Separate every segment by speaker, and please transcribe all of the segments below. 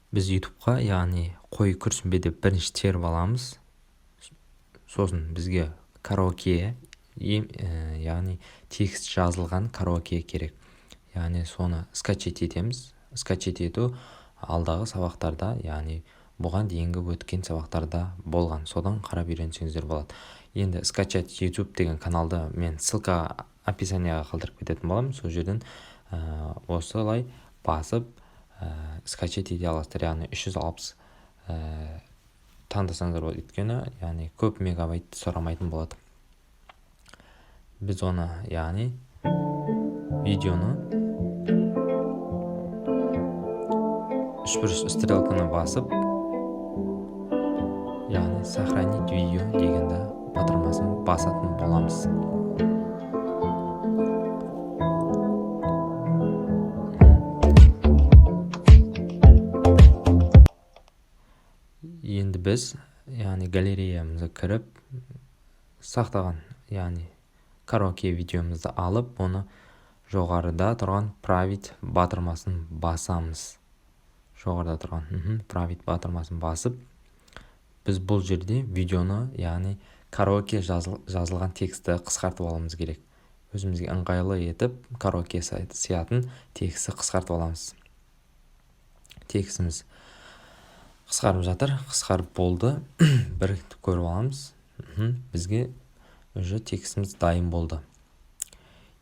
Speaker 1: Біз YouTube'ға, яғни қой күрсінбе деп бірінші теріп аламыз. Сосын бізге караоке, яғни текст жазылған караоке керек. Яғни соны скачать етеміз. Скачать ету алдағы сабақтарда, яғни бұған дейінгі өткен сабақтарда болған. Содан қарап үйренсеңіздер болады. Енді скачать YouTube деген каналды мен ссылка описанияға қалдырып кететін боламын. Сол жерден осылай басып скачать ете аласыздар. Яғни 360 таңдасаңыздар болады. Өйткені, яғни көп мегабайт сұрамайтын болады. Біз оны, яғни видеоны үшбұрыш стрелканы басып, яғни сохранить видео дегенді батырмасын басатын боламыз. Енді біз, яғни галереямызға кіріп, сақтаған, яғни караоке видеомызды алып, оны жоғарыда тұрған править батырмасын басамыз. Жоғарыда тұрған править батырмасын басып, біз бұл жерде видеоны, яғни караоке жазылған тексті қысқартып аламыз керек. Өзімізге ыңғайлы етіп, караоке сайты сиятын тексті қысқартып аламыз. Текстіміз қысқарып жатыр, қысқарып болды. Бір көріп аламыз. Бізге уже текстіміз дайын болды.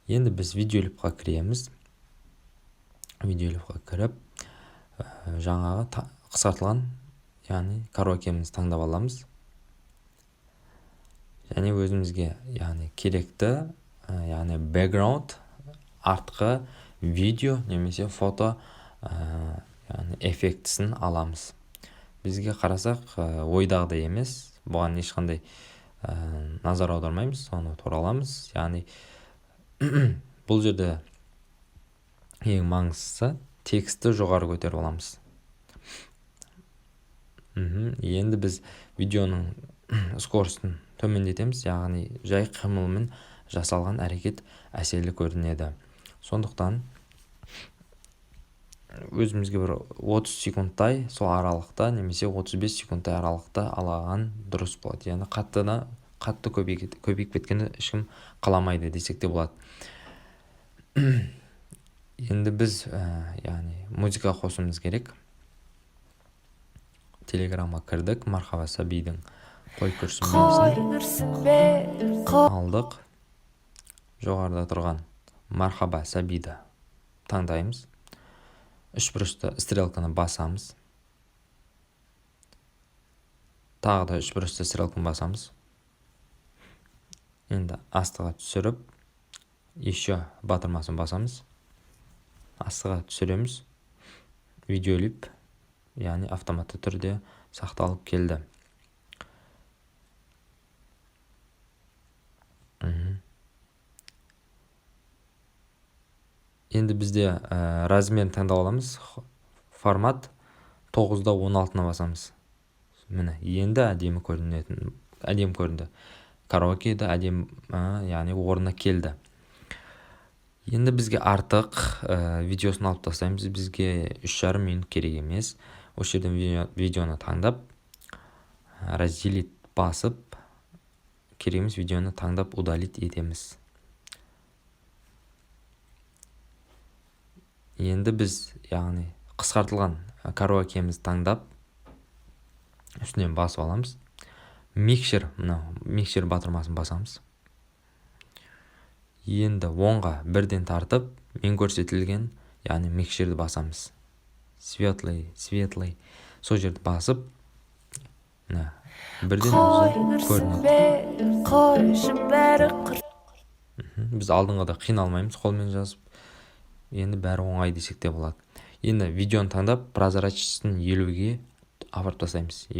Speaker 1: Енді біз видеолипқа кіреміз. Видеолипқа кіріп, жаңағы қысқартылған, яғни караокеміз таңдап аламыз. Және өзімізге, яғни керекті, яғни background, артқы видео немесе фото, яғни эффектісін аламыз. Бізге қарасақ, ойдағыдай емес, бұған ешқандай назар аудармаймыз, соны тураламыз. Яғни бұл жерде ең маңыздысы тексті жоғары көтеріп аламыз. Енді біз видеоның скоростын төмендетеміз, яғни жай қимылмен жасалған әрекет әсерлі көрінеді. Сондықтан өзімізге бір 30 секундтай сол аралықта немесе 35 секундтай аралықта алған дұрыс болады. Яғни қатты көбейіп кеткенді ешкім қаламайды десек те болады. Енді біз, яғни музыка қосуымыз керек. Телеграмға кірдік, Мархаба Сәбидің қой күрсінбесін алдық. Жоғарыда тұрған Мархаба Сәбиді таңдаймыз. Үшбұрышты стрелканы басамыз. Тағы да үшбұрышты стрелканы басамыз. Енді астыға түсіріп, еще батырмасын басамыз. Астыға түсіреміз. Видеолип, яғни автоматты түрде сақталып келді. Енді бізде размерін таңдап аламыз. Формат 9-да 16-на басамыз. Міне, енді әдемі көрінді. Караокеде әдемі, яғни орнына келді. Енді бізге артық видеосын алып тастаймыз. Бізге 3,5 минут керек емес. Осы жерден видеоны таңдап, разделить басып, кереміз видеоны таңдап удалить етеміз. Енді біз, яғни қысқартылған караокеміз таңдап, үстінен басып аламыз. Микшер батырмасын басамыз. Енді оңға бірден тартып, мен көрсетілген, яғни микшерді басамыз. Светлый. Сол жерді басып, бірден өзі көрінеді. Біз алдыңғыда қиналмаймыз, қолмен жазып. Енді бәрі оңай десек те болады. Енді видеоны таңдап, прозрачнысын 50-ге апарып тастаймыз.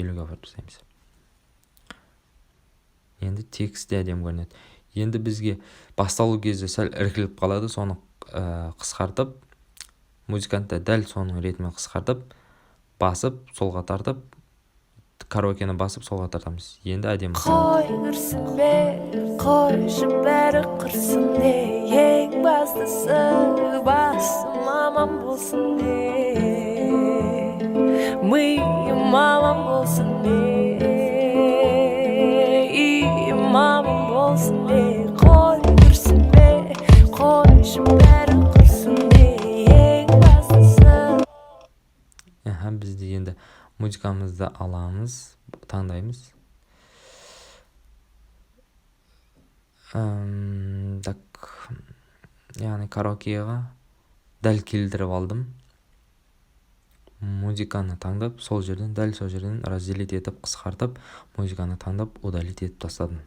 Speaker 1: Енді тексті әдемі көрінеді. Енді бізге басталу кезде сәл іркіліп қалады, соны қысқартып, музыкантта дәл соның ретімен қысқартып, басып, солға тартып, караокені басып, солға тартамыз. Енді әдемі
Speaker 2: қой күрсінбе, қойшы бәрі құрсын де, ең бастысы басым аман болсын де. миым аман болсын үйім аман болсын қой күрсінбе қойшы бәрі құрсын ең бастысы.
Speaker 1: Біз де енді музыкамызды аламыз, таңдаймыз. Так, яғни караокеға дәл келдіріп алдым. Музыканы таңдап, сол жерден разделить етіп, қысқартып, музыканы таңдап, удалить етіп тастадым.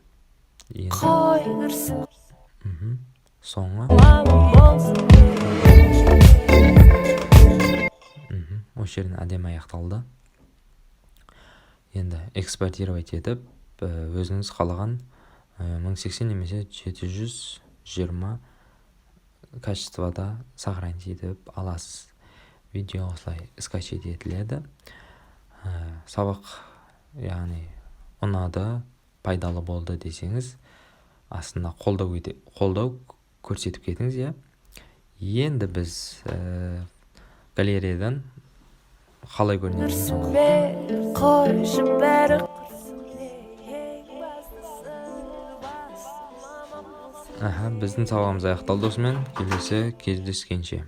Speaker 2: Қой күрсін
Speaker 1: Соңы
Speaker 2: аман болсын.
Speaker 1: осы жерден әдемі аяқталды. Енді экспортировать етіп, өзіңіз қалаған 1080 немесе 720 качествода сохранить етіп аласыз. Видео осылай скачать етіледі. Сабақ яғни ұнады, пайдалы болды десеңіз, астында қолдау көрсетіп кетіңіз, иә. Енді біз галереядан қалай көрінеді?
Speaker 2: Қойшы бәрі
Speaker 1: Біздің сабағымыз аяқталды осымен. Келесі кездескенше.